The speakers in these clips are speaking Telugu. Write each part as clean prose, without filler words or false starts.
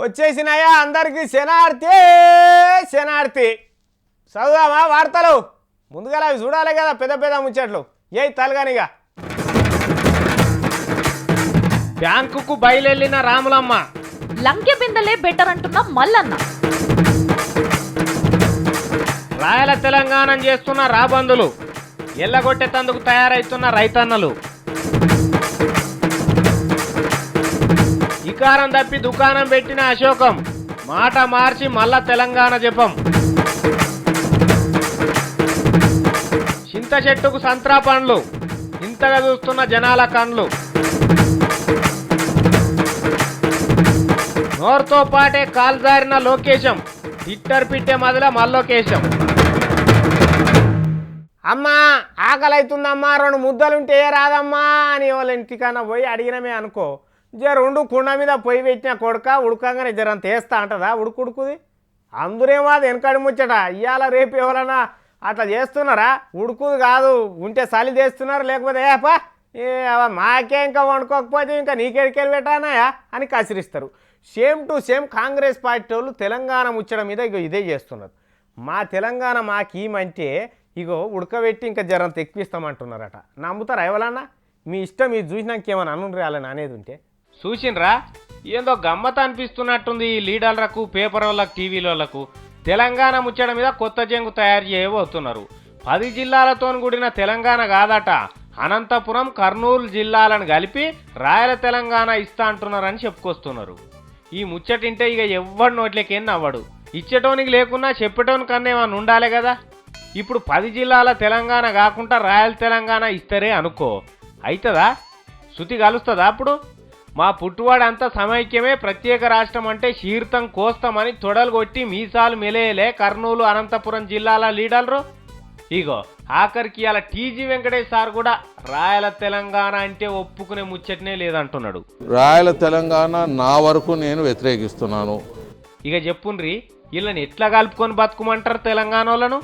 వచ్చేసినాయా అందరికి శనార్థి శనార్థి చదువుదామా వార్తలు ముందుగా అవి చూడాలి కదా పెద్ద పెద్ద ముచ్చట్లు ఏ తలగానిగా బ్యాంకుకు బయలుదేరిన రాములమ్మ లంకె బిందలే బెటర్ అంటున్న మల్లన్న రాయల తెలంగాణ చేస్తున్న రాబందులు ఎల్లగొట్టేతందుకు తయారైతున్న రైతన్నలు ఇకారం తప్పి దుకాణం పెట్టిన అశోకం మాట మార్చి మళ్ళా తెలంగాణ జపం చింత చెట్టుకు సంత్రా పండ్లు ఇంతగా చూస్తున్న జనాల కండ్లు నోరుతో పాటే కాల్జారిన లోకేశం ట్విట్టర్ పిట్టే మొదల మల్లోకేశం అమ్మా ఆకలి అవుతుందమ్మా 2 ముద్దలుంటే రాదమ్మా అని వాళ్ళ ఇంటికన్నా పోయి అడిగినమే అనుకో రెండు కుండ మీద పొయ్యి పెట్టిన కొడుక ఉడకంగానే జరంత వేస్తా అంటదా ఉడుకుడుకుది అందరేమో అది వెనకడి ముచ్చట ఇవాళ రేపు ఎవరన్నా అట్లా చేస్తున్నారా ఉడుకుది కాదు ఉంటే చలి చేస్తున్నారు లేకపోతే ఏపా మాకే ఇంకా వండుకోకపోతే ఇంకా నీకెడికెళ్ళి పెట్టానాయా అని కసిరిస్తారు same to same Congress party వాళ్ళు తెలంగాణ ముచ్చడం మీద ఇదే చేస్తున్నారు మా తెలంగాణ మాకేమంటే ఇగో ఉడకబెట్టి ఇంకా జరంత ఎక్కిస్తామంటున్నారట నమ్ముతారా ఎవరన్నా మీ ఇష్టం ఇది చూసినాక ఏమన్నా అనురాలని అనేది ఉంటే చూసిండ్రా ఏందో గమ్మత అనిపిస్తున్నట్టుంది ఈ లీడర్లకు పేపర్ వాళ్ళకు టీవీలకు తెలంగాణ ముచ్చడం మీద కొత్త జంగు తయారు చేయబోతున్నారు 10 జిల్లాలతో కూడిన తెలంగాణ కాదట అనంతపురం కర్నూలు జిల్లాలను కలిపి రాయల తెలంగాణ ఇస్తా అంటున్నారని చెప్పుకొస్తున్నారు ఈ ముచ్చటింటే ఇక ఎవ్వడి నోట్లేకేం నవ్వడు ఇచ్చేటోనికి లేకున్నా చెప్పేటోని కన్నా ఏమన్నా ఉండాలి కదా ఇప్పుడు 10 జిల్లాల తెలంగాణ కాకుండా రాయల తెలంగాణ ఇస్తారే అనుకో అవుతుందా శృతి కలుస్తుందా అప్పుడు మా పుట్టువాడంతా సమైక్యమే ప్రత్యేక రాష్ట్రం అంటే శీర్తం కోస్తామని తొడలు కొట్టి మీసాలు మెలేయలే కర్నూలు అనంతపురం జిల్లాల లీడర్లు ఇగో ఆఖరికి అలా టీజీ వెంకటేష్ సార్ కూడా రాయల తెలంగాణ అంటే ఒప్పుకునే ముచ్చటనే లేదంటున్నాడు రాయల తెలంగాణ నా వరకు నేను వ్యతిరేకిస్తున్నాను ఇక చెప్పుండ్రి వీళ్ళని ఎట్లా కలుపుకొని బతుకుమంటారు తెలంగాణ వాళ్ళను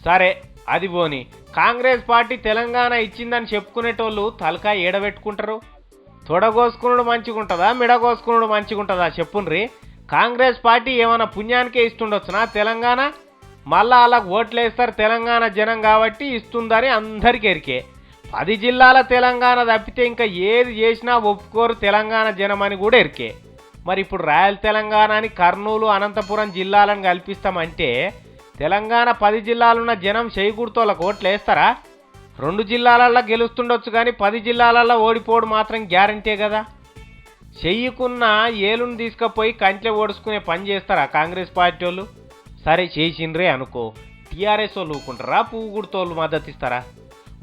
సరే అది పోని కాంగ్రెస్ పార్టీ తెలంగాణ ఇచ్చిందని చెప్పుకునేటోళ్ళు తలకాయ ఏడబెట్టుకుంటారు తొడగోసుకున్నాడు మంచిగుంటుందా మిడగోసుకున్నాడు మంచిగుంటుందా చెప్పుండ్రి కాంగ్రెస్ పార్టీ ఏమైనా పుణ్యానికే ఇస్తుండొచ్చునా తెలంగాణ మళ్ళా అలా ఓట్లు వేస్తారు తెలంగాణ జనం కాబట్టి ఇస్తుందని అందరికీ ఎరికే 10 జిల్లాల తెలంగాణ తప్పితే ఇంకా ఏది చేసినా ఒప్పుకోరు తెలంగాణ జనం అని కూడా ఎరికే మరి ఇప్పుడు రాయల తెలంగాణ అని కర్నూలు అనంతపురం జిల్లాలను కల్పిస్తామంటే తెలంగాణ 10 జిల్లాలున్న జనం చేకూర్తోళ్ళకు ఓట్లు వేస్తారా 2 జిల్లాలల్లో గెలుస్తుండొచ్చు కానీ 10 జిల్లాలల్లో ఓడిపోవడం మాత్రం గ్యారంటీ కదా చెయ్యకున్న ఏలును తీసుకుపోయి కంట్లో ఓడుచుకునే పని చేస్తారా కాంగ్రెస్ పార్టీ వాళ్ళు సరే చేసిండ్రే అనుకో టీఆర్ఎస్ వాళ్ళు ఊకుంటారా పువ్వుగుడితోళ్ళు మద్దతు ఇస్తారా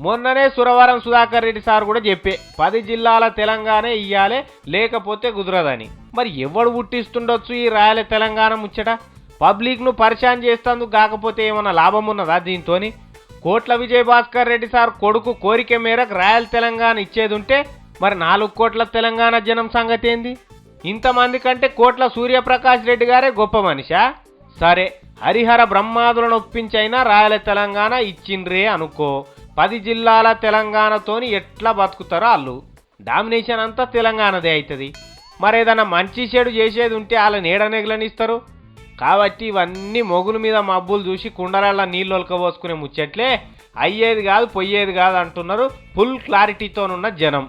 మొన్ననే సురవరం సుధాకర్ రెడ్డి సార్ కూడా చెప్పే 10 జిల్లాల తెలంగాణ ఇయ్యాలే లేకపోతే కుదరదని మరి ఎవడు పుట్టిస్తుండొచ్చు ఈ రాయల తెలంగాణ ముచ్చట పబ్లిక్ను పరిశాన్ చేస్తేందుకు కాకపోతే ఏమన్నా లాభం ఉన్నదా దీంతోని కోట్ల విజయభాస్కర్ రెడ్డి సార్ కొడుకు కోరిక మేరకు రాయల తెలంగాణ ఇచ్చేది ఉంటే మరి 4 కోట్ల తెలంగాణ జనం సంగతి ఏంది ఇంతమంది కంటే కోట్ల సూర్యప్రకాష్ రెడ్డి గారే గొప్ప మనిషా సరే హరిహర బ్రహ్మాదులను ఒప్పించైనా రాయల తెలంగాణ ఇచ్చిండ్రే అనుకో 10 జిల్లాల తెలంగాణతోని ఎట్లా బతుకుతారో వాళ్ళు డామినేషన్ అంతా తెలంగాణదే అవుతుంది మరేదన్నా మంచి చెడు చేసేది ఉంటే వాళ్ళ నీడనెగలనిస్తారు కాబట్టి ఇవన్నీ మొగుల మీద మబ్బులు చూసి కుండలల్లో నీళ్ళు ఒలకబోసుకునే ముచ్చట్లే అయ్యేది కాదు పొయ్యేది కాదు అంటున్నారు ఫుల్ క్లారిటీతోనున్న జనం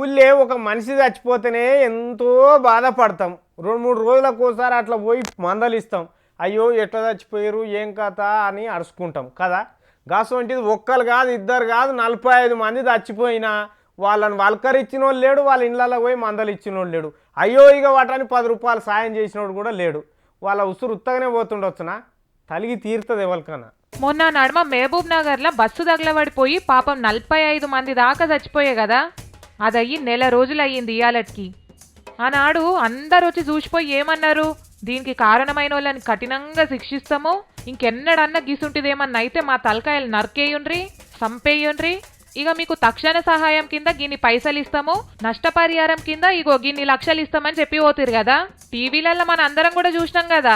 ఊళ్ళే ఒక మనిషి చచ్చిపోతేనే ఎంతో బాధపడతాం 2-3 రోజులకోసారి అట్లా పోయి మందలిస్తాం అయ్యో ఎట్లా చచ్చిపోయారు ఏం కథ అని అరుచుకుంటాం కదా గాసొంటిది ఒక్కరు కాదు 2 కాదు 45 మంది చచ్చిపోయినా వాళ్ళని వల్కరిచ్చిన వాళ్ళు లేడు వాళ్ళ ఇళ్ళల్లో పోయి మందలు ఇచ్చిన వాళ్ళు లేడు అయ్యో ఇక వాటని 10 రూపాయలు సాయం చేసినోడు కూడా లేడు వాళ్ళ ఉసురు ఉత్తగానే పోతుండొచ్చునా తలిగి తీరుతుంది ఎవరికన్నా మొన్న నడుమ మహబూబ్ నగర్లో బస్సు తగలబడిపోయి పాపం 45 మంది దాకా చచ్చిపోయాయి కదా అదయ్యి 1 నెల రోజులు అయ్యింది ఇయాలటికి ఆనాడు అందరు వచ్చి చూసిపోయి ఏమన్నారు దీనికి కారణమైన వాళ్ళని కఠినంగా శిక్షిస్తాము ఇంకెన్నడన్నా గీసుంటిదేమన్నా అయితే మా తలకాయలు నరికేయుండ్రి సంపేయుండ్రి ఇక మీకు తక్షణ సహాయం కింద గిన్ని పైసలు ఇస్తాము నష్టపరిహారం కింద ఇగో గిన్ని లక్షలు ఇస్తామని చెప్పి పోతురు కదా టీవీలలో మన అందరం కూడా చూసినాం కదా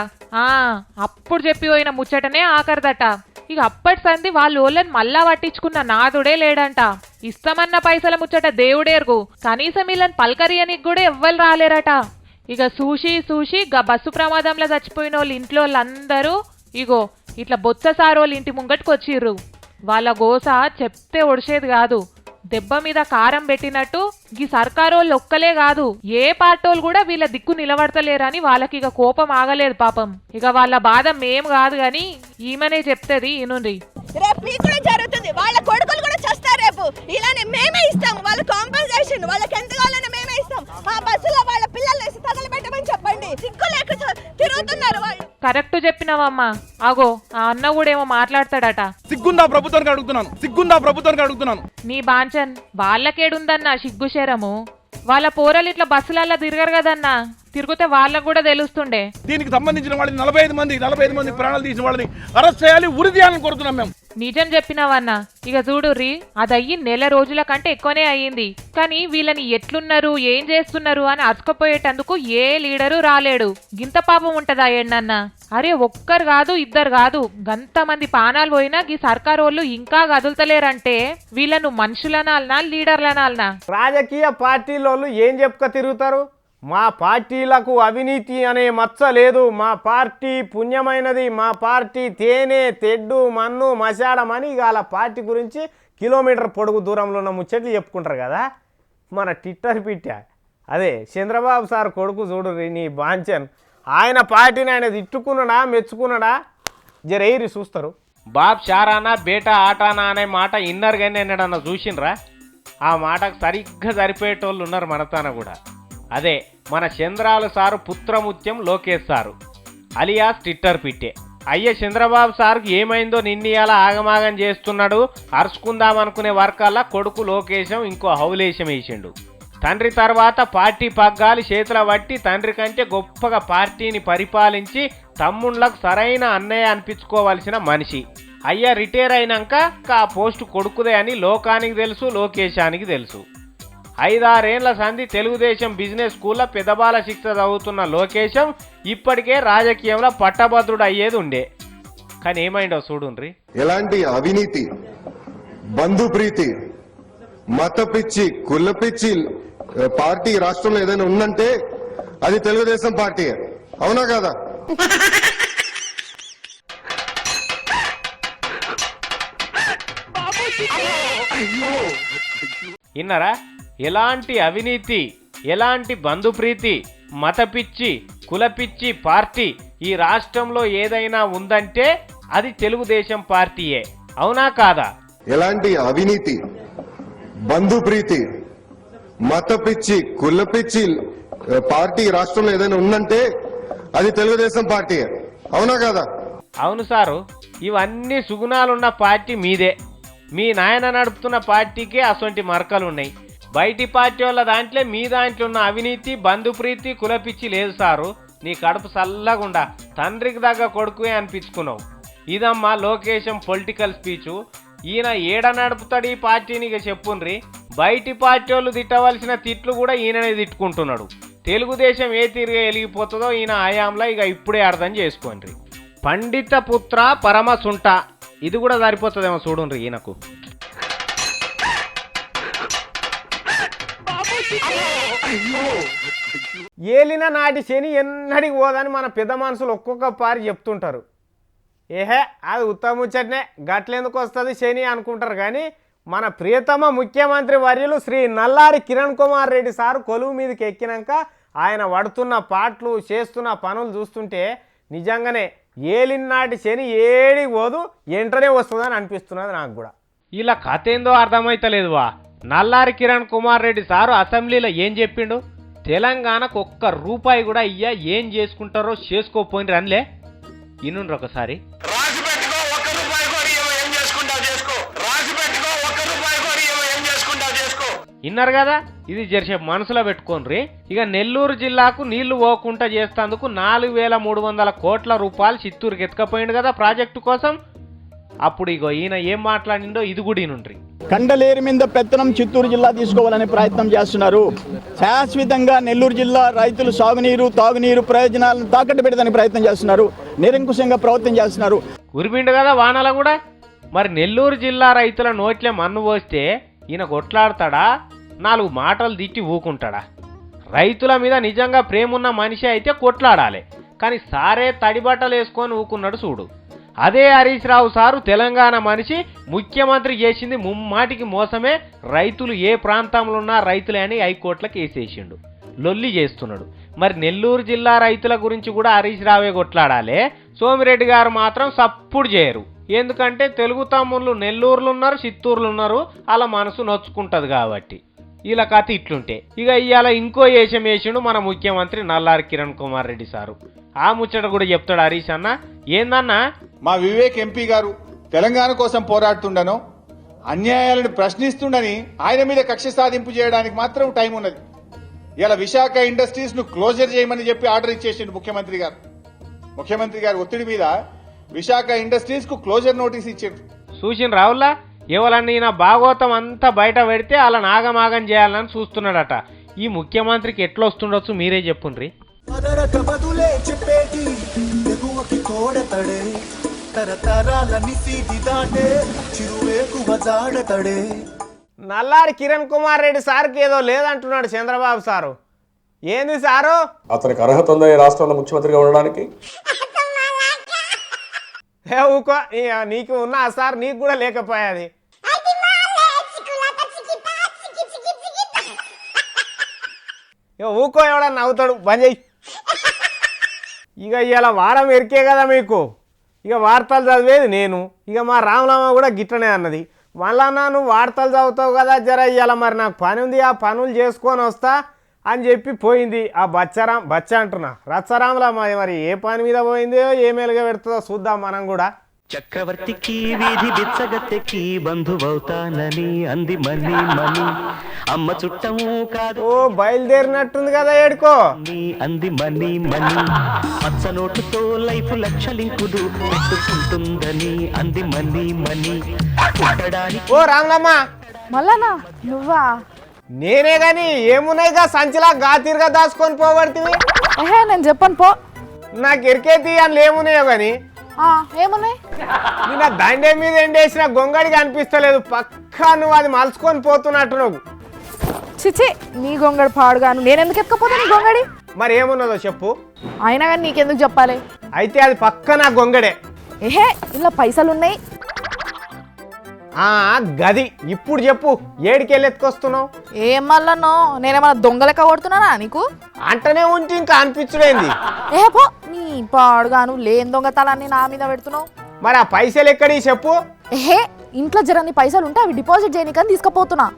అప్పుడు చెప్పి పోయిన ముచ్చటనే ఆఖరిదట ఇక అప్పటి సంది వాళ్ళు ఓళ్ళని మళ్ళా పట్టించుకున్న నాదుడే లేడంట ఇస్తామన్న పైసల ముచ్చట దేవుడేరుగు కనీసం వీళ్ళని పల్కరియనికి కూడా ఎవ్వరు రాలేరట ఇక చూసి బస్సు ప్రమాదంలో చచ్చిపోయిన వాళ్ళు ఇంట్లో వాళ్ళందరూ ఇగో ఇట్లా బొత్స సారోళ్ళ ఇంటి ముంగటికి వచ్చిర్రు. వాళ్ళ గోస చెప్తే ఒడిసేది కాదు. దెబ్బ మీద కారం పెట్టినట్టు ఈ సర్కారోళ్ళు ఒక్కలే కాదు, ఏ పార్టోళ్ళు కూడా వీళ్ళ దిక్కు నిలబడతలేరని వాళ్ళకి ఇక కోపం ఆగలేదు పాపం. ఇక వాళ్ళ బాధ మేం కాదు గాని ఈమెనే చెప్తుంది ఇనుండ్రి. రేపు మీకు కూడా జరుగుతుంది, వాళ్ళ కొడుకులు కూడా చేస్తారు రేపు. ఇలానే మేమే ఇస్తాం వాళ్ళ కాంపెన్సేషన్, వాళ్ళకి ఎంత కావాలన్నా మేమే ఇస్తాం. ఆ బస్సులో వాళ్ళ పిల్లలు వేసి తగలబెట్టమని చెప్పండి. సిగ్గు లేక తిరుగుతున్నారు వాళ్ళు. కరెక్ట్ చెప్పినావమ్మా. అగో ఆ అన్న కూడా ఏమో మాట్లాడతాడట. సిగ్గుందా ప్రభుత్వానికి అడుగుతున్నాను. నీ బాంచన్ వాళ్ళకేడుందన్నా సిగ్గుశరము. వాళ్ళ పోరలు ఇట్లా బస్సులల్లా తిరగరు కదన్నా, తిరిగితే వాళ్ళకు కూడా తెలుస్తుండే. దీనికి సంబంధించిన వాళ్ళని 45 మంది ప్రాణాలు తీసిన వాళ్ళని అరెస్ట్ చేయాలి, ఉరి తీయాలని కోరుతున్నాం మేము. నిజం చెప్పినావన్నా. ఇక చూడుర్రి, అదయ్యి నెల రోజుల కంటే ఎక్కువనే అయ్యింది. కానీ వీళ్ళని ఎట్లున్నారు ఏం చేస్తున్నారు అని అరుచుకుపోయేటందుకు ఏ లీడరు రాలేడు. గింత పాపం ఉంటదా ఏంటన్నా? అరే ఒక్కరు కాదు ఇద్దరు కాదు, గంతమంది పానాలు పోయినా ఈ సర్కారోళ్ళు ఇంకా కదులుతలేరంటే వీళ్ళను మనుషులనాలనా లీడర్లనాలనా? రాజకీయ పార్టీలోళ్ళు ఏం చెప్పుక తిరుగుతారు? మా పార్టీలకు అవినీతి అనే మచ్చ లేదు, మా పార్టీ పుణ్యమైనది, మా పార్టీ తేనె తెడ్డు మన్ను మశాడమని ఇక వాళ్ళ పార్టీ గురించి కిలోమీటర్ పొడుగు దూరంలో ఉన్న ముచ్చట్లు చెప్పుకుంటారు కదా. మన ట్విట్టర్ పిట్టా అదే చంద్రబాబు సార్ కొడుకు చూడు నీ బాంచన్, ఆయన పార్టీని ఆయన తిట్టుకున్నాడా మెచ్చుకున్నాడా జరైరి చూస్తారు. బాబ్ షారానా బేటా ఆటానా అనే మాట ఇన్నర్ కానీ ఎన్నడన్నా చూసిండ్రా? ఆ మాటకు సరిగ్గా సరిపోయేటోళ్ళు ఉన్నారు మనతాన కూడా. అదే మన చంద్రాలు సారు పుత్రముత్యం లోకేష్ సారు అలియాస్ ట్విట్టర్ పిట్టే. అయ్యే చంద్రబాబు సార్కి ఏమైందో నిన్నీయాల ఆగమాగం చేస్తున్నాడు, అరుచుకుందామనుకునే వర్కాల కొడుకు లోకేశం ఇంకో హౌలేశం వేసిండు. తండ్రి తర్వాత పార్టీ పగ్గాలు చేతుల పట్టి తండ్రి కంటే గొప్పగా పార్టీని పరిపాలించి తమ్ముళ్ళకు సరైన అన్నయ్య అనిపించుకోవాల్సిన మనిషి. అయ్యా రిటైర్ అయినాక ఆ పోస్టు కొడుకుదే అని లోకానికి తెలుసు, లోకేశానికి తెలుసు. 5-6 ఏళ్ల సంధి తెలుగుదేశం బిజినెస్ స్కూల్లో పెదబాల శిక్ష చదువుతున్న లోకేశం ఇప్పటికే రాజకీయంలో పట్టభద్రుడు అయ్యేది ఉండే. కానీ ఏమైందో చూడుండ్రి. ఎలాంటి అవినీతి, బంధుప్రీతి, మత పిచ్చి, కుల పిచ్చి పార్టీ రాష్ట్రంలో ఏదైనా ఉందంటే అది తెలుగుదేశం పార్టీ. అవునా కదా? ఇన్నరా? ఎలాంటి అవినీతి, ఎలాంటి బంధుప్రీతి, మతపిచ్చి, కులపిచ్చి పార్టీ ఈ రాష్ట్రంలో ఏదైనా ఉందంటే అది తెలుగుదేశం పార్టీయే. అవునా కాదా? ఎలాంటి అవినీతి, బంధుప్రీతి, మత పిచ్చి, కుల పిచ్చి పార్టీ రాష్ట్రంలో ఏదైనా ఉందంటే అది తెలుగుదేశం పార్టీ. అవునా కదా? అవును సారు, ఇవన్నీ సుగుణాలున్న పార్టీ మీదే. మీ నాయన నడుపుతున్న పార్టీకే అసొంటి మరకలున్నాయి. బయటి పార్టీ వాళ్ళ దాంట్లో మీ దాంట్లో ఉన్న అవినీతి, బంధుప్రీతి, కులపిచ్చి లేదు సారు. నీ కడుపు చల్లగుండా తండ్రికి దగ్గర కొడుకునే అనిపించుకున్నావు. ఇదమ్మా లోకేశం పొలిటికల్ స్పీచు. ఈయన ఏడ నడుపుతాడు ఈ పార్టీని ఇక చెప్పుండ్రి. బయటి పార్టీ వాళ్ళు తిట్టవలసిన తిట్లు కూడా ఈయననే తిట్టుకుంటున్నాడు. తెలుగుదేశం ఏ తీరుగా వెలిగిపోతుందో ఈయన ఆయాంలో ఇక ఇప్పుడే అర్థం చేసుకోండి. పండిత పుత్ర పరమసుంట, ఇది కూడా సరిపోతుందేమో చూడుండ్రి ఈయనకు. ఏలిన నాటి శని ఎన్నడికి పోదని మన పెద్ద మనుషులు ఒక్కొక్క పారి చెప్తుంటారు. ఏహే అది ఉత్తముచ్చటనే, గట్లెందుకు వస్తుంది శని అనుకుంటారు. కానీ మన ప్రియతమ ముఖ్యమంత్రి వర్యులు శ్రీ నల్లారి కిరణ్ కుమార్ రెడ్డి సారు కొలువు మీదకి ఎక్కినాక ఆయన పడుతున్న పాటలు చేస్తున్న పనులు చూస్తుంటే నిజంగానే ఏలినాటి శని ఏడికి పోదు వెంటనే వస్తుందని అనిపిస్తున్నది నాకు కూడా. ఇలా కథ ఏందో అర్థమైతలేదు వా. నల్లారి కిరణ్ కుమార్ రెడ్డి సారు అసెంబ్లీలో ఏం చెప్పిండు? తెలంగాణకు ₹1 కూడా ఇయ్య, ఏం చేసుకుంటారో చేసుకోపోయినరు అనిలే. ఇనుండ్రు ఒకసారి. ఇన్నారు కదా, ఇది జరిసేపు మనసులో పెట్టుకోండి. ఇక నెల్లూరు జిల్లాకు నీళ్లు పోకుండా చేస్తేందుకు 4,300 కోట్ల రూపాయలు చిత్తూరుకి ఎత్తుకపోయిండు కదా ప్రాజెక్టు కోసం. అప్పుడు ఇగో ఈయన ఏం మాట్లాడిండో ఇది కూడా ఈనుండ్రి. కండలేరు మీద పెత్తనం చిత్తూరు జిల్లా తీసుకోవాలని ప్రయత్నం చేస్తున్నారు. శాశ్వతంగా నెల్లూరు జిల్లా రైతులు సాగునీరు, తాగునీరు ప్రయోజనాలను తాకట్టు పెట్టడానికి ప్రయత్నం చేస్తున్నారు. నిరంకుశంగా ప్రవర్తన చేస్తున్నారు. ఉరిమిండు కదా వానల కూడా. మరి నెల్లూరు జిల్లా రైతుల నోట్లే మన్ను పోస్తే ఈయన కొట్లాడతాడా, 4 మాటలు తిట్టి ఊకుంటాడా? రైతుల మీద నిజంగా ప్రేమున్న మనిషి అయితే కొట్లాడాలి, కానీ సారే తడిబట్టలు వేసుకొని ఊకున్నాడు చూడు. అదే హరీష్ రావు సారు తెలంగాణ మనిషి, ముఖ్యమంత్రి చేసింది ముమ్మాటికి మోసమే. రైతులు ఏ ప్రాంతంలో ఉన్నా రైతులే అని హైకోర్టులకు వేసేసిండు, లొల్లి చేస్తున్నాడు. మరి నెల్లూరు జిల్లా రైతుల గురించి కూడా హరీష్ రావే కొట్లాడాలి, సోమిరెడ్డి గారు మాత్రం సప్పుడు చేయరు. ఎందుకంటే తెలుగు తమ్ముళ్ళు నెల్లూరులో ఉన్నారు, చిత్తూరులో ఉన్నారు, అలా మనసు నొచ్చుకుంటుంది కాబట్టి. ఇలా కథ ఇట్లుంటే ఇక ఇవాళ ఇంకో ఏషం వేసిండు మన ముఖ్యమంత్రి నల్లారి కిరణ్ కుమార్ రెడ్డి సారు. ఆ ముచ్చట కూడా చెప్తాడు హరీష్ అన్న. ఏందన్నా? మా వివేక్ ఎంపీ గారు తెలంగాణ కోసం పోరాడుతుండను, అన్యాయాలను ప్రశ్నిస్తుండని ఆయన మీద కక్ష సాధింపు చేయడానికి మాత్రం టైం ఉన్నది. ఇలా విశాఖ ఇండస్ట్రీస్ ను క్లోజర్ చేయమని చెప్పి ఆర్డర్ ఇచ్చేసిండు ముఖ్యమంత్రి గారు. ముఖ్యమంత్రి గారు ఒత్తిడి మీద విశాఖ ఇండస్ట్రీస్ కు క్లోజర్ నోటీస్ ఇచ్చారు. చూసిన రావుల్లా ఎవరన్నా ఈయన భాగవతం అంతా బయట పెడితే అలా నాగమాగం చేయాలని చూస్తున్నాడట. ఈ ముఖ్యమంత్రికి ఎట్లా వస్తుండొచ్చు మీరే చెప్పుండ్రి. నల్లారి కిరణ్ కుమార్ రెడ్డి సార్కి ఏదో లేదంటున్నాడు చంద్రబాబు సారు. ఏంది సారు? అతనికి అర్హత ఉందా ఈ రాష్ట్రంలో ముఖ్యమంత్రిగా ఉండడానికి? ఊకో, నీకు ఉన్నా సార్, నీకు కూడా లేకపోయాది. ఊకో, ఎవడన్నా అవుతాడు, బంద్ చెయ్యి. ఇక ఇలా వారం ఎరికే కదా మీకు, ఇక వార్తలు చదివేది నేను. ఇక మా రామలమ్మ కూడా గిట్టనే అన్నది, మళ్ళా నువ్వు వార్తలు చదువుతావు కదా జర ఇవాళ మరి నాకు పని ఉంది, ఆ పనులు చేసుకొని వస్తా అని చెప్పి పోయింది. ఆ బచ్చ అంటున్నా రచ్చరామలమ్మ మరి ఏ పని మీద పోయిందో ఏ మేలుగా పెడుతుందో చూద్దాం మనం కూడా. చక్రవర్తికి వీధి బిచ్చగత్తెకి బంధువవుతానని అంది మని మని, అమ్మ చుట్టము కాదు ఓ బయలుదేరినట్టుంది కదా ఏడుకో అంది మని మని, పచ్చ నోటుతో లైఫ్ లక్షలింకుదు పెట్టుకుంటుందని అంది మని మని. ఓ రామలమ్మ, మళ్ళా నువ్వా? నేనే గాని ఏమున్నాయిగా సంచిలా గాతిరిగా దాచుకొని పోగొడుతుంది. నేను చెప్పను పో. నాకు ఎరికేతి అని ఏమున్నాయో గాని ఏమున్నాయి? నిన్న దండే మీద ఎండేసిన గొంగడిగా అనిపిస్తలేదు, పక్కా నువ్వు అది మలుచుకొని పోతున్నట్టు నువ్వు. చిచి, నీ గొంగడి పాడుగాను, నేనెందుకు ఎక్కపోతాను నీ గొంగడి? మరి ఏమున్నదో చెప్పు. అయినా కానీ నీకెందుకు చెప్పాలి? అయితే అది పక్క నా గొంగడే. ఏహే, ఇలా పైసలున్నాయి. గది ఇప్పుడు చెప్పు, ఏడికెళ్ళి ఎత్తుకొస్తున్నావు? ఏం మళ్ళనో, నేనేమన్నా దొంగలెక్క కొడుతున్నానా నీకు? అంటనే ఉంటే ఇంకా అనిపించుడేంది? ఏ పో, నీ పాడుగాను లేని దొంగతనాన్ని నా మీద పెడుతున్నావు. మరి ఆ పైసలు ఎక్కడి చెప్పు. ఏహే, ఇంట్లో జరన్ని పైసలు ఉంటే అవి డిపాజిట్ చేయనికని తీసుకుపోతున్నా.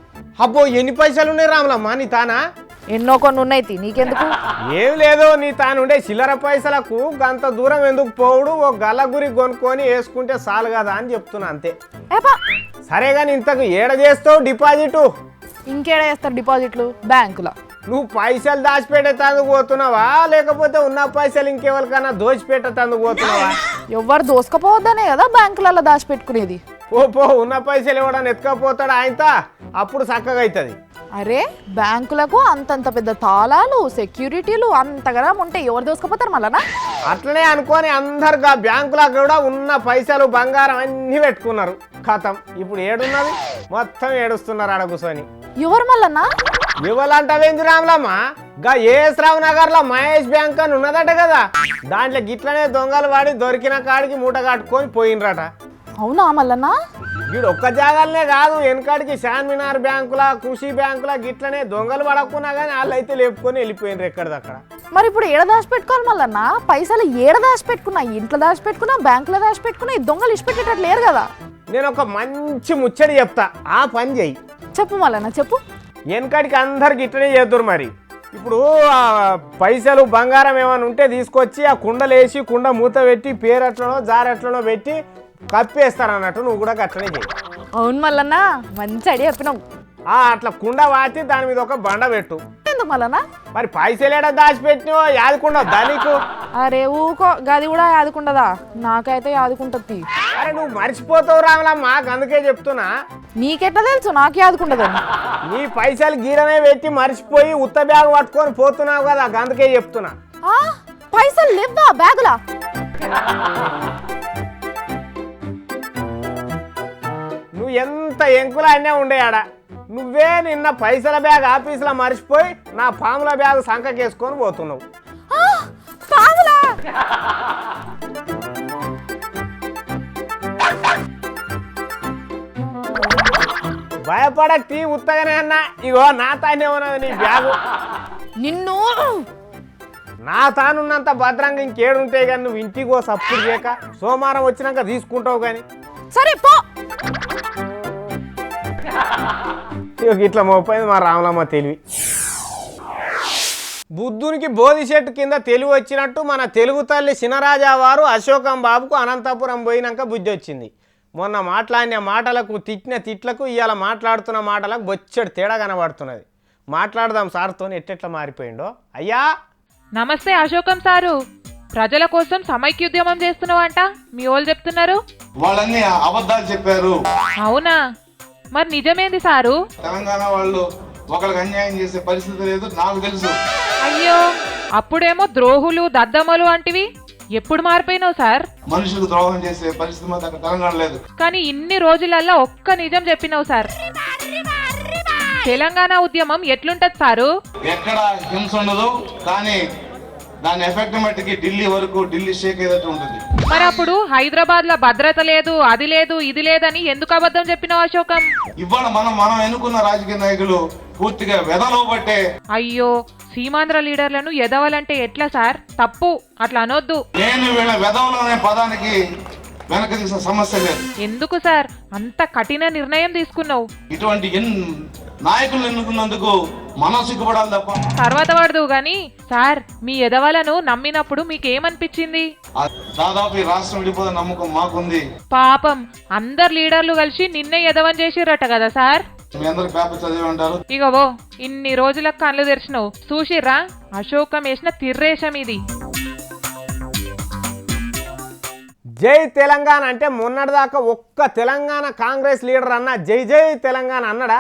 అబ్బో, ఎన్ని పైసలు ఉన్నాయి రామలమ్మ నీ తానా? ఎన్నో కొన్ని ఉన్నాయి, నీకెందుకు? ఏం లేదు, నీ తానుండే చిల్లర పైసలకు గంత దూరం ఎందుకు పోవుడు, ఓ గల్లగురి కొనుక్కొని వేసుకుంటే చాలు కదా అని చెప్తున్నా అంతే. సరే గాని ఇంతకు ఏడ చేస్తావు డిపాజిట్? ఇంకేడ చేస్తారు డిపాజిట్లు? బ్యాంకులో. నువ్వు పైసలు దాచిపెట్టే తందుకు పోతున్నావా, లేకపోతే ఉన్న పైసలు ఇంకెవరికన్నా దోచిపెట్టే తందుకు పోతున్నావా? ఎవరు దోసుకపోవద్దనే కదా బ్యాంకులలో దాచిపెట్టుకునేది. పో, ఉన్న పైసలు ఎవడన్నా ఎత్తుకపోతాడు ఆయనతో, అప్పుడు చక్కగా అవుతుంది. అరే, బ్యాంకులకు అంతంత పెద్ద తాళాలు, సెక్యూరిటీలు అంతగా ఉంటే ఎవరు దోసుకుపోతారు మళ్ళా? అట్లనే అనుకొని అందరుగా బ్యాంకులకు కూడా ఉన్న పైసలు బంగారం అన్ని పెట్టుకున్నారు. ఖతం, ఇప్పుడు ఏడున్నది మొత్తం ఏడుస్తున్నారు ఆడ కూర్చొని. ఎవరు మళ్ళన్నా? ఇవ్వాలంటావేంది రాములమ్మ, గా ఏఎస్ రావు నగర్ లో మహేష్ బ్యాంక్ అని ఉన్నదట కదా, దాంట్లో గిట్లనే దొంగలు వాడి దొరికిన కాడికి మూట కట్టుకొని పోయినరట. అవునా మళ్ళన్నా? వీడు ఒక్క జాగాలనే కాదు, వెనకాడికి చార్మినార్ బ్యాంకులా, కృషి బ్యాంకులా గిట్లనే దొంగలు పడకున్నా కానీ వాళ్ళు అయితే లేపుకొని వెళ్ళిపోయినారు ఎక్కడిదక్కడ. మరి ఇప్పుడు ఏడ దాచిపెట్టుకోవాలి మళ్ళన్నా? పైసలు ఏడ దాచిపెట్టుకున్నా, ఇంట్లో దాచిపెట్టుకున్నా, బ్యాంకులో దాచిపెట్టుకున్నా, ఈ దొంగలు ఇచ్చిపెట్టేటట్టు లేరు కదా. నేను ఒక మంచి ముచ్చడి చెప్తా, ఆ పని చెయ్యి. చెప్పు మళ్ళన్నా, చెప్పు. వెనకాడికి అందరికి ఇట్లనే చేద్దరు. మరి ఇప్పుడు ఆ పైసలు బంగారం ఏమైనా ఉంటే తీసుకొచ్చి ఆ కుండలేసి కుండ మూత పెట్టి పేరట్లనో జారెట్లనో పెట్టి కప్పేస్తారు అన్నట్టు, నువ్వు కూడా అట్లనే చెయ్యి. అవును మళ్ళన్నా, మంచి ఐడియా చెప్పినావు. అట్లా కుండ వాటి దాని మీద ఒక బండ పెట్టు. ఎందుకు మళ్ళన్నా? మరి పైసలు ఏడా దాచిపెట్టినో యాదుకుండవు దానికి. అరే ఊకో, గది కూడా యాదుకుంటదా? నాకైతే యాదుకుంటది. అరే నువ్వు మర్చిపోతావు రామలమ్మ, అందుకే చెప్తున్నా. నీకెట్లా తెలుసు నాకు యాదుకుంటదని? నీ పైసలు గీరమే పెట్టి మర్చిపోయి ఉత్త బ్యాగ్ పట్టుకొని పోతున్నావు కదా, అందుకే చెప్తున్నా. పైసలు లేవా బ్యాగులా? నువ్వు ఎంత ఎంకులా అనే ఉండే ఆడ, నువ్వే నిన్న పైసల బ్యాగ్ ఆఫీసులో మర్చిపోయి నా పాముల బ్యాగ్ సంకకేసుకొని పోతున్నావు. పాములా? భయపడక తీ ఉత్తగానే అన్నా. ఇగో నా తానే ఉన్నది నీ బ్యాగు. నిన్ను నా తానున్నంత భద్రంగా ఇంకేడుంటాయి కానీ నువ్వు ఇంటికో సప్పుడు చేయక సోమవారం వచ్చినాక తీసుకుంటావు కానీ. సరే పో. ఇక ఇట్లా మోపోయింది మా రామలమ్మ తెలివి. బుద్ధునికి బోధి చెట్టు కింద తెలివి వచ్చినట్టు మన తెలుగు తల్లి చినరాజా వారు అశోకం బాబుకు అనంతపురం పోయినాక బుద్ధి వచ్చింది. మొన్న మాట్లాడిన మాటలకు తిట్టిన తిట్లకు ఇవాళ మాట్లాడుతున్న మాటలకు బొచ్చడు తేడా కనబడుతున్నది. మాట్లాడదాం సార్తో ఎట్టెట్లా మారిపోయిండో. అయ్యా నమస్తే అశోకం సారు. ప్రజల కోసం సమైక్యోద్యమం చేస్తున్నావంట మీ వాళ్ళు చెప్తున్నారు. వాళ్ళన్నీ అబద్ధాలు చెప్పారు. అవునా? మరి నిజమేంది సారు? తెలంగాణ వాళ్ళు ఒకరికి అన్యాయం చేసే పరిస్థితి లేదు, నాకు తెలుసు. అయ్యో, అప్పుడేమో ద్రోహులు దద్దమ్మలు అంటివి, ఎప్పుడు మారిపోయినావు సార్? మనుషులకు ద్రోహం చేసే పరిస్థితి మాత్రం తెలంగాణ లేదు. కానీ ఇన్ని రోజులల్లా ఒక్క నిజం చెప్పినావు సార్. తెలంగాణ ఉద్యమం ఎట్లుంటది సారు? ఎక్కడ హింస ఉండదు, కానీ దాని ఎఫెక్ట్ మట్టికి ఢిల్లీ వరకు ఢిల్లీ షేక్ ఏదైతే ఉంటుంది. మరి అప్పుడు హైదరాబాద్ లో భద్రత లేదు, అది లేదు, ఇది లేదని ఎందుకు అబద్ధం చెప్పినావు అశోకం? ఇవాళ మనం ఎన్నుకున్న రాజకీయ నాయకులు పూర్తిగా వెదలో పట్టే. అయ్యో, సీమాంధ్ర లీడర్లను ఎదవాలంటే ఎట్లా సార్? తప్పు, అట్లా అనొద్దు. నేను వీళ్ళ వెదవలోనే పదానికి వెనక తీసిన సమస్య లేదు. ఎందుకు సార్ అంత కఠిన నిర్ణయం తీసుకున్నావు? ఇటువంటి నాయకులు ఎన్నుకున్నందుకు మనం సిగ్గుపడాలి తప్ప. తర్వాత పడదు గాని సార్, మీ ఎదవలను నమ్మినప్పుడు మీకేమనిపించింది? దాదాపు ఈ రాష్ట్రం విడిపోతే నమ్మకం మాకుంది. పాపం అందరు లీడర్లు కలిసి నిన్నే ఎదవని చేసిరట కదా సార్? మీ అందరు పేపర్ చదివి ఉంటారు. ఇగవో ఇన్ని రోజులకు కళ్ళు తెరిచినావు, చూసిర్రా అశోకం వేసిన తిర్రేషం ఇది. జై తెలంగాణ అంటే మొన్నటిదాకా ఒక్క తెలంగాణ కాంగ్రెస్ లీడర్ అన్న జై జై తెలంగాణ అన్నడా?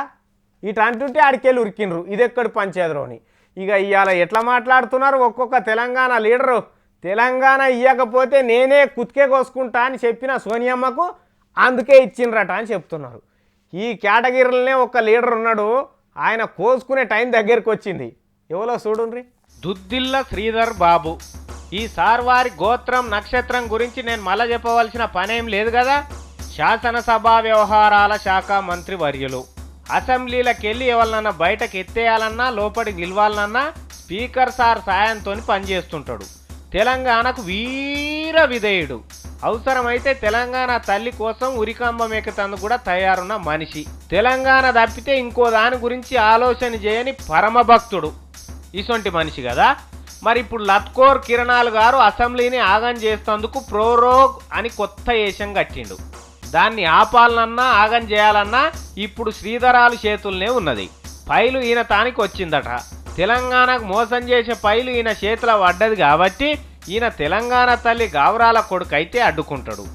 ఇటు అంటుంటే ఆడికెళ్ళి ఉరికిండ్రు, ఇది ఎక్కడి పంచేదరోని. ఇక ఇవాళ ఎట్లా మాట్లాడుతున్నారు ఒక్కొక్క తెలంగాణ లీడరు. తెలంగాణ ఇవ్వకపోతే నేనే కుత్కే కోసుకుంటా అని చెప్పిన సోనియమ్మకు అందుకే ఇచ్చిండ్రట అని చెప్తున్నారు. ఈ కేటగిరీలనే ఒక లీడర్ ఉన్నాడు, ఆయన కోసుకునే టైం దగ్గరికి వచ్చింది. ఎవరో చూడుండ్రి. దుద్దిల్ల శ్రీధర్ బాబు. ఈ సార్ వారి గోత్రం నక్షత్రం గురించి నేను మళ్ళా చెప్పవలసిన పనేం లేదు కదా. శాసనసభ వ్యవహారాల శాఖ మంత్రి వర్యులు. అసెంబ్లీలకెళ్ళి ఎవరినన్నా బయటకు ఎత్తేయాలన్నా లోపలికి నిలవాలన్నా స్పీకర్ సార్ సాయంతో పనిచేస్తుంటాడు. తెలంగాణకు వీర విధేయుడు. అవసరమైతే తెలంగాణ తల్లి కోసం ఉరికంబం ఎక్కుతందుకు కూడా తయారున్న మనిషి. తెలంగాణ తప్పితే ఇంకో దాని గురించి ఆలోచన చేయని పరమభక్తుడు. ఇసొంటి మనిషి కదా. మరి ఇప్పుడు లత్కోర్ కిరణాల్ గారు అసెంబ్లీని ఆగం చేసేందుకు ప్రోరోగ్ అని కొత్త ఏషం కట్టిండు. దాన్ని ఆపాలన్నా ఆగం చేయాలన్నా ఇప్పుడు శ్రీధరాలు చేతుల్నే ఉన్నది. ఫైలు ఈయన తానికి వచ్చిందట. తెలంగాణకు మోసం చేసే ఫైలు ఈయన చేతిలో పడ్డది కాబట్టి ఈయన తెలంగాణ తల్లి గావరాల కొడుకు అయితే అడ్డుకుంటాడు.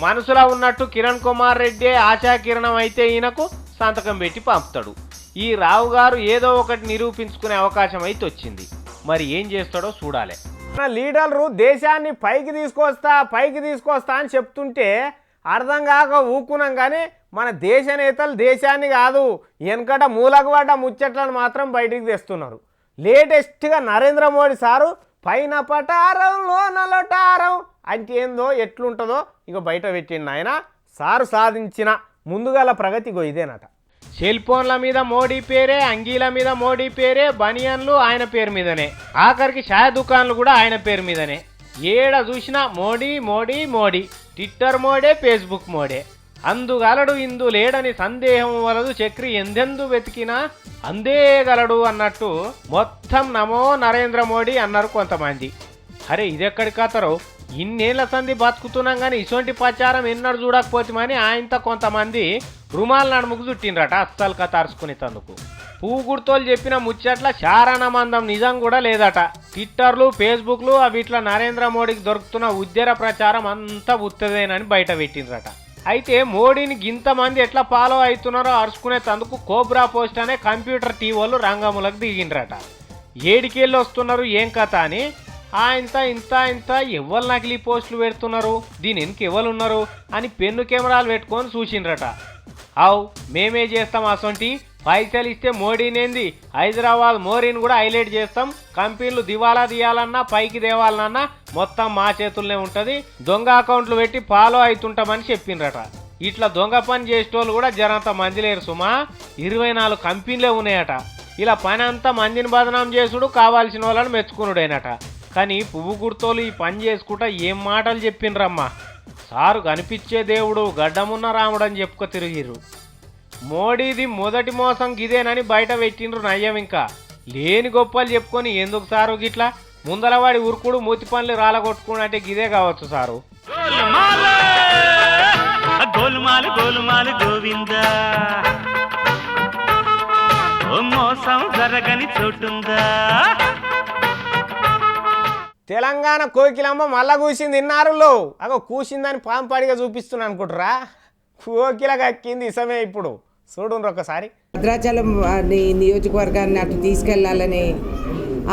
మనసులో ఉన్నట్టు కిరణ్ కుమార్ రెడ్డి ఆశాకిరణం అయితే ఈయనకు సంతకం పెట్టి పంపుతాడు. ఈ రావు గారు ఏదో ఒకటి నిరూపించుకునే అవకాశం అయితే వచ్చింది. మరి ఏం చేస్తాడో చూడాలి. మన లీడర్లు దేశాన్ని పైకి తీసుకొస్తా అని చెప్తుంటే అర్థం కాక ఊకున్నాం. కానీ మన దేశ నేతలు దేశాన్ని కాదు వెనకట మూలకు పడ్డ ముచ్చట్లను మాత్రం బయటికి తెస్తున్నారు. లేటెస్ట్గా నరేంద్ర మోడీ సారు పైన పటారం లోన లొటారం అంటే ఏందో ఎట్లుంటుందో ఇక బయట పెట్టిండు ఆయన. సారు సాధించిన ముందుగల ప్రగతి ఇదేనట. సెల్ ఫోన్ల మీద మోడీ పేరే, అంగీల మీద మోడీ పేరే, బనియన్లు ఆయన పేరు మీదనే, ఆఖరికి ఛాయ్ దుకాన్లు కూడా ఆయన పేరు మీదనే. ఏడ చూసినా మోడీ మోడీ మోడీ. ట్విట్టర్ మోడే, ఫేస్బుక్ మోడే. అందుగలడు ఇందు లేడని సందేహం వలదు, చక్రి ఎందెందు వెతికినా అందేగలడు అన్నట్టు మొత్తం నమో నరేంద్ర మోడీ అన్నారు కొంతమంది. అరే ఇదెక్కడి కథరో, ఇన్నేళ్ల సంధి బతుకుతున్నాం కానీ ఇటువంటి ప్రచారం ఎన్నడు చూడకపోతామని ఆయనతో కొంతమంది రుమాల నడుముకు చుట్టిండ్రట అస్సలు కథ అరుచుకునే తందుకు. పువ్వు గుర్తోలు చెప్పిన ముచ్చట్ల శారణమందం నిజం కూడా లేదట. ట్విట్టర్లు, ఫేస్బుక్లు వీటిలో నరేంద్ర మోడీకి దొరుకుతున్న ఉద్యర ప్రచారం అంతా ఉత్తదేనని బయట పెట్టిండ్రట. అయితే మోడీని ఇంతమంది ఎట్లా ఫాలో అవుతున్నారో అరుచుకునే తందుకు కోబ్రా పోస్ట్ అనే కంప్యూటర్ టీవోలు రంగములకు దిగిండ్రట. ఏడికెళ్ళి వస్తున్నారు ఏం కథ అని ఇంత ఇంత ఇంత ఎవరు నకిలీ పోస్టులు పెడుతున్నారు, దీని వెనక ఎవరున్నారు అని పెన్ను కెమెరాలు పెట్టుకొని చూసిండ్రట. మేమే చేస్తాం అసొంటి పైసలు ఇస్తే మోడీనేంది హైదరాబాద్ మోరీని కూడా హైలైట్ చేస్తాం, కంపెనీలు దివాలా తీయాలన్నా పైకి దేవాలన్నా మొత్తం మా చేతుల్లోనే ఉంటుంది, దొంగ అకౌంట్లు పెట్టి ఫాలో అవుతుంటామని చెప్పిండ్రట. ఇట్లా దొంగ పని చేసేటోళ్ళు కూడా జరంత మంది లేరు సుమా, 24 కంపెనీలే ఉన్నాయట. ఇలా పని అంతా మందిని బదనాం చేసుడు, కావాల్సిన వాళ్ళని మెచ్చుకునుడేనట. కానీ పువ్వు గుర్తోలు ఈ పని చేసుకుంటా ఏం మాటలు చెప్పిండ్రమ్మా. సారు కనిపించే దేవుడు గడ్డమున్న రాముడు అని చెప్పుకో తిరిగిర్రు. మోడీది మొదటి మోసం గిదేనని బయట పెట్టిండ్రు నయ్యం. ఇంకా లేని గొప్పలు చెప్పుకొని ఎందుకు సారు గిట్లా ముందలవాడి ఉరుకుడు మూతి పనులు రాలగొట్టుకున్నట్టే గిదే కావచ్చు సారు. గోలుమాలు గోలుమాలు గోవిందా, మోసం జరగని చోటుందా. తెలంగాణ కోకిలమ్మ మళ్ళా కూసింది ఇన్నారులో. అగో కూసిందని పాంపాడిగా చూపిస్తున్నా అనుకుంటురా, కోకిలగా ఎక్కింది ఇసమే. ఇప్పుడు చూడండి ఒకసారి. భద్రాచలం నియోజకవర్గాన్ని అటు తీసుకెళ్లాలనే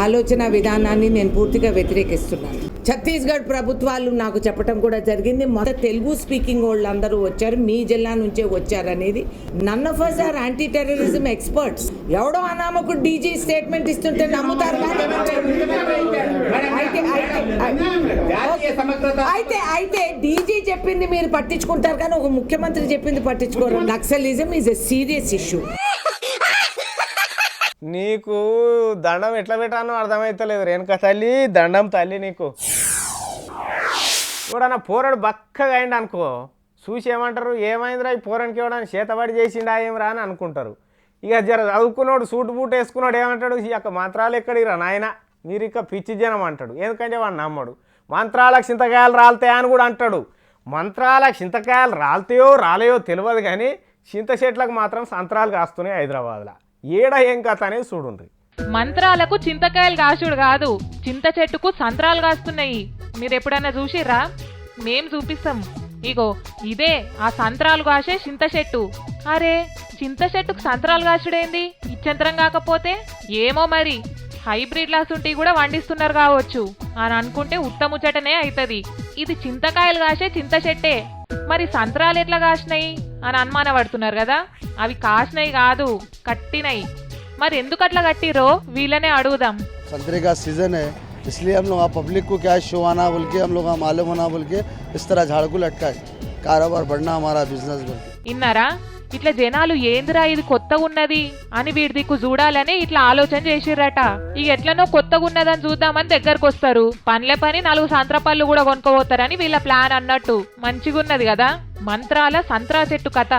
ఆలోచన విధానాన్ని నేను పూర్తిగా వ్యతిరేకిస్తున్నాను. ఛత్తీస్గఢ్ ప్రభుత్వాలు నాకు చెప్పడం కూడా జరిగింది, మొదట తెలుగు స్పీకింగ్ వాళ్ళందరూ వచ్చారు, మీ జిల్లా నుంచే వచ్చారనేది. None of us are anti terrorism experts. ఎవడో అనామకు డీజీ స్టేట్మెంట్ ఇస్తుంటే నమ్ముతారు. అయితే డీజీ చెప్పింది మీరు పట్టించుకుంటారు, కానీ ఒక ముఖ్యమంత్రి చెప్పింది పట్టించుకోరు. Naxalism is a serious issue. నీకు దండం ఎట్లా పెట్టానో అర్థమవుతలేదు రేణుక తల్లి, దండం తల్లి. నీకు కూడా పోరడు బక్కగా అయింది అనుకో, చూసి ఏమంటారు, ఏమైందిరా ఈ పోరానికి ఇవ్వడానికి చేతబడి చేసిండా ఏం రా అని అనుకుంటారు. ఇక జర చదువుకున్నాడు సూటు బూట్ వేసుకున్నాడు ఏమంటాడు, ఇక మంత్రాలు ఎక్కడిరా నాయన మీరు ఇక పిచ్చి జనం అంటాడు. ఎందుకంటే వాడు నమ్మడు. మంత్రాలకు చింతకాయలు రాలుతాయా అని కూడా అంటాడు. మంత్రాలకు చింతకాయలు రాలుతాయో రాలేయో తెలియదు, కానీ చింత చెట్లకు మాత్రం సంత్రాలు కాస్తున్నాయి హైదరాబాద్లో. ఏడ ఏం కథ అనేది చూడండి. మంత్రాలకు చింతకాయలు కాసుడు కాదు, చింత చెట్టుకు సంత్రాలు కాస్తున్నాయి. మీరు ఎప్పుడన్నా చూసిర్రా? మేం చూపిస్తాం. ఇగో ఇదే ఆ సంత్రాలు కాసే చింత చెట్టు. అరే చింత చెట్టుకు సంత్రాలు కాసుడేంది ఇచ్చంతరం కాకపోతే? ఏమో మరి హైబ్రిడ్ లాసుంటి కూడా వండిస్తున్నారు కావచ్చు అని అనుకుంటే ఉత్తముచ్చటనే అవుతుంది. ఇది చింతకాయలు కాసే చింత చెట్టే, మరి సంత్రాలు ఎట్లా కాసినాయి అని అనుమాన పడుతున్నారు కదా. అవి కాసినాయి కాదు, కట్టినాయి. మరి ఎందుకు అట్లా కట్టిరో వీళ్ళనే అడుగుదాం. संतरे का सीजन है, इसलिए हम लोग पब्लिक को क्या शो आना बोल के, हम लोग मालूम होना बोल के इस तरह झाड़ को लटका कारोबार बढ़ना हमारा बिजनेस बोल के. ఇన్నారా? ఇట్లా జనాలు ఏందిరా ఇది కొత్తగా ఉన్నది అని వీడి దిక్కు చూడాలని ఇట్లా ఆలోచన చేసిర్రట. ఇక ఎట్లనో కొత్తగా ఉన్నదని చూద్దామని దగ్గరకు వస్తారు. పనిలే పని 4 సంత్రపళ్ళు కూడా కొనుక్కోపోతారని వీళ్ళ ప్లాన్ అన్నట్టు. మంచిగున్నది కదా మంత్రాల సంత్రా చెట్టు కథ.